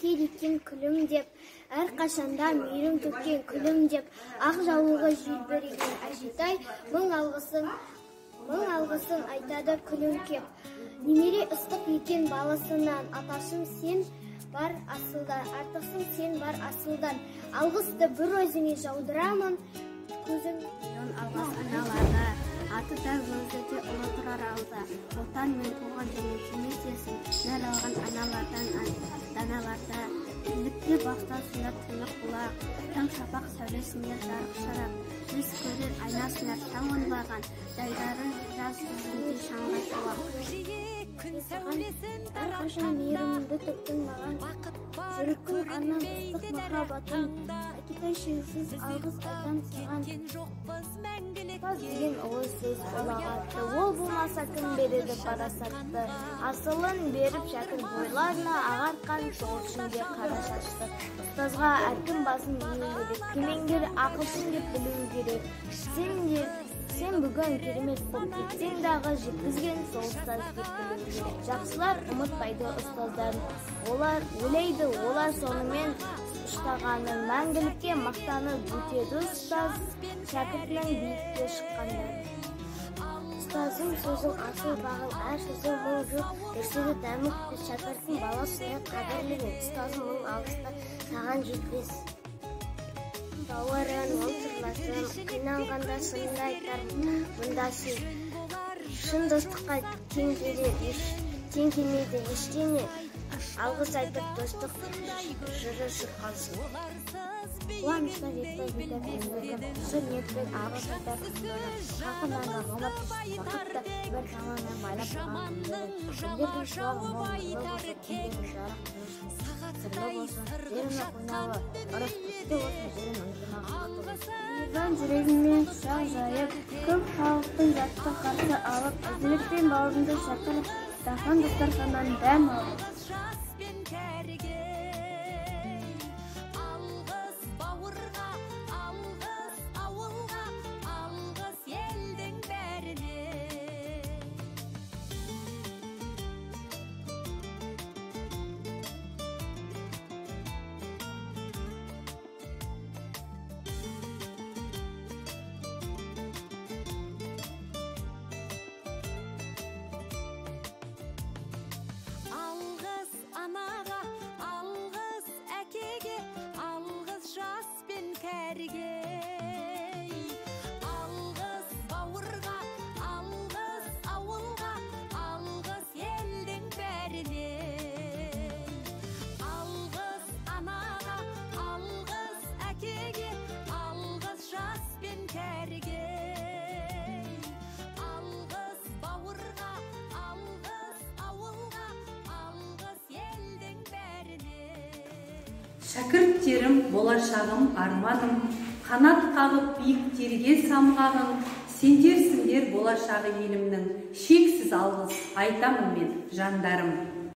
kel екен күлім деп, әрқашанда мейірім төккен күлім деп, ақ жаулығы желбіреген әжетай, мың алғысын айтады күлім кеп. Немере ыстық екен баласынан, аташым сен бар асылдан, артықсың сен бар асылдан. Алғысты бір өзіңе жаудырамын, көзім алғыс аналарға, аты да өзі де ұлы тұрар алда. Отан мен туған және кемесесін, нәр алған аналардан даналарда. Бірлікте бақта сынар тынық бұлақ, таң шапақ сәулесінде жарық шарап. Жүз көрер айнасынар таң онбаған, дайдары жаз жүзінде шаңға шуақ. әрқашан мейірімді төктің маған, жүректің анам ыстық махаббатын, әкетай шексіз алғыс айтам саған. Ұстаз деген ұлы сөз ұлағатты, ол болмаса кім береді парасатты. Асылын беріп шәкірт бойларына, ағартқан сол ішінде қара шашты. Ұстазға әркім басын иію керек, кемеңгер ақылшын деп білуі керек. Сен бүгін керемет болып кетсең дағы жеткізген сол ұстаз деп білуі керек. Жақсылар ұмытпайды ұстаздарын, олар ойлайды, олар сонымен ұштағанын, мәңгілікке мақтанып өтеді ұстаз, шәкіртінің биікке шыққандар. Ұстазым сөзің асыл бағыл, әр сөзі мұң жоқ, ертегі дәмік шәкірттің баласына қадірлеген. Ұстазым мұң алғысты саған жетпес. Бауырын, ол сырласым, қиналғанда шынды айтарым, мұнда сен. Шын достыққа тең келмейді ештеңе, алғыс айтып достық жыры шыққалсын. Қуанышта жетпей жетіп өмірді, шын ниетпен алғыс айтар күндері, хақынаңа ғалап, бақытты бір заманмен байлап тұрған күндері, күндердің шуағы молы болсын, күндердің жарық болсын, сырлы болсын, жерімі қойналы, ұрыс күшті болсын, жерім ұйқына қақты болсын. Ержан жүрегімен құшақ жайып, көп халықтың жатты қарсы алып, ізгілікпен бауырымды шақырып, дастархан дастарханнан дәм алып. Шәкірттерім, болашағым, арманым, қанат қағып биіктерге самғағым, сендерсіңдер болашағы елімнің, шексіз алғыс айтамын мен жандарым.